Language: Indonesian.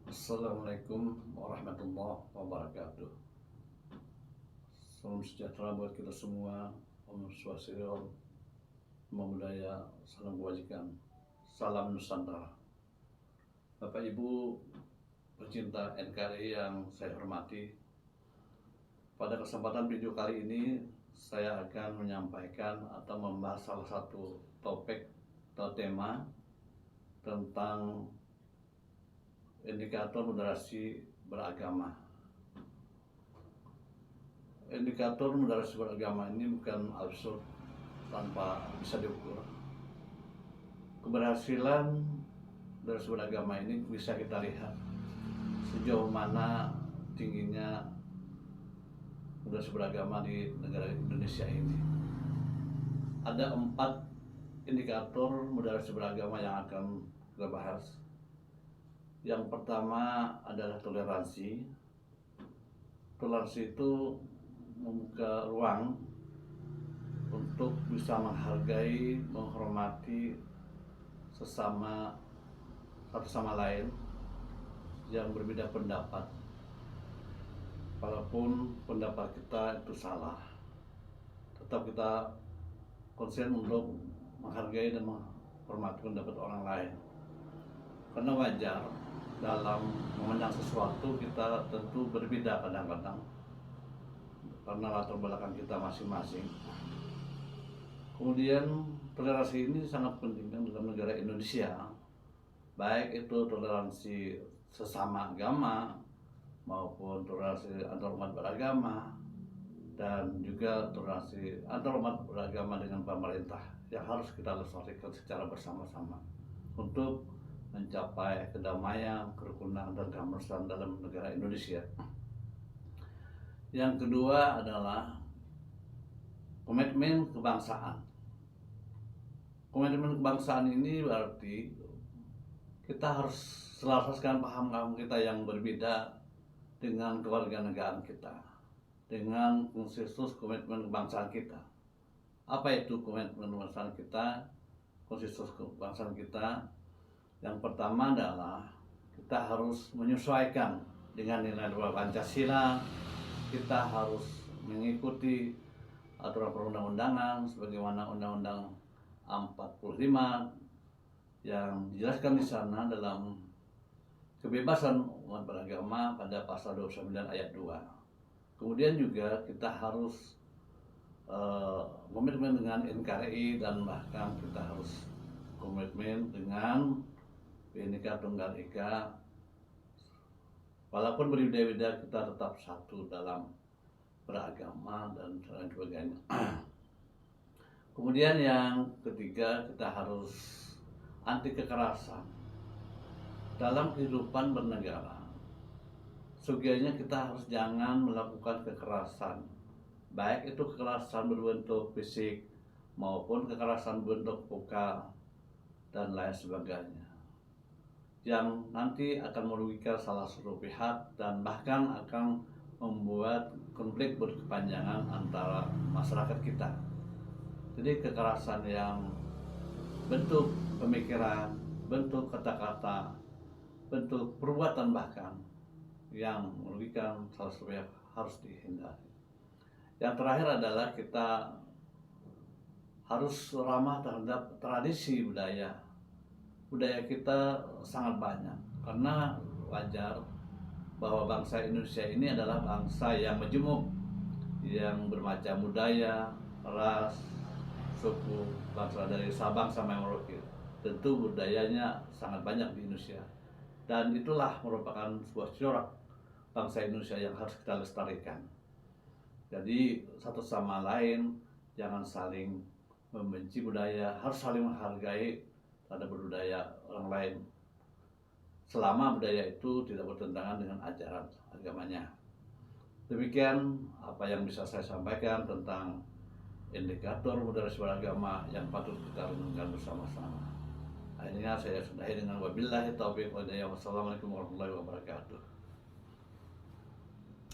Assalamualaikum warahmatullahi wabarakatuh. Salam sejahtera buat kita semua. Om Swastiastu, Namo Buddhaya, salam kebajikan, salam Nusantara. Bapak Ibu pecinta NKRI yang saya hormati, pada kesempatan video kali ini saya akan menyampaikan atau membahas salah satu topik atau tema tentang indikator moderasi beragama. Indikator moderasi beragama ini bukan absurd tanpa bisa diukur. Keberhasilan moderasi beragama ini bisa kita lihat sejauh mana tingginya moderasi beragama di negara Indonesia ini. Ada 4 indikator moderasi beragama yang akan kita bahas. Yang pertama adalah toleransi. Toleransi itu membuka ruang untuk bisa menghargai, menghormati sesama satu sama lain yang berbeda pendapat. Walaupun pendapat kita itu salah, tetap kita konsen untuk menghargai dan menghormati pendapat orang lain. Karena wajar dalam memandang sesuatu kita tentu berbeda kadang-kadang karena latar belakang kita masing-masing. Kemudian toleransi ini sangat penting dalam negara Indonesia, baik itu toleransi sesama agama maupun toleransi antar umat beragama, dan juga toleransi antar umat beragama dengan pemerintah yang harus kita lestarikan secara bersama-sama untuk mencapai kedamaian, kerukunan, dan keharmonisan dalam negara Indonesia. Yang kedua adalah komitmen kebangsaan. Komitmen kebangsaan ini berarti kita harus selaraskan paham-paham kita yang berbeda dengan kewarganegaraan kita, dengan konsensus komitmen kebangsaan kita. Apa itu komitmen kebangsaan kita, konsensus kebangsaan kita? Yang pertama adalah kita harus menyesuaikan dengan nilai Pancasila. Kita harus mengikuti aturan perundang-undangan sebagaimana Undang-Undang 45 yang dijelaskan di sana dalam kebebasan umat beragama pada pasal 29 ayat 2. Kemudian juga kita harus komitmen dengan NKRI, dan bahkan kita harus komitmen dengan Bhinneka Tunggal Ika. Walaupun berbeda-beda, kita tetap satu dalam beragama dan lain sebagainya. Kemudian yang ketiga, kita harus anti kekerasan dalam kehidupan bernegara. Sebaiknya kita harus jangan melakukan kekerasan, baik itu kekerasan berbentuk fisik maupun kekerasan berbentuk vokal dan lain sebagainya, yang nanti akan merugikan salah satu pihak dan bahkan akan membuat konflik berkepanjangan antara masyarakat kita. Jadi kekerasan yang bentuk pemikiran, bentuk kata-kata, bentuk perbuatan bahkan yang merugikan salah satu pihak harus dihindari. Yang terakhir adalah kita harus ramah terhadap tradisi budaya. Budaya kita sangat banyak, karena wajar bahwa bangsa Indonesia ini adalah bangsa yang majemuk, yang bermacam budaya, ras, suku, bangsa dari Sabang sampai Merauke. Tentu budayanya sangat banyak di Indonesia, dan itulah merupakan sebuah corak bangsa Indonesia yang harus kita lestarikan. Jadi satu sama lain jangan saling membenci budaya, harus saling menghargai terhadap budaya orang lain, selama budaya itu tidak bertentangan dengan ajaran agamanya. Demikian apa yang bisa saya sampaikan tentang indikator moderasi beragama yang patut kita renungkan bersama-sama. Akhirnya saya sudahi dengan wabillahi taufiq wal hidayah. Wassalamualaikum warahmatullahi wabarakatuh.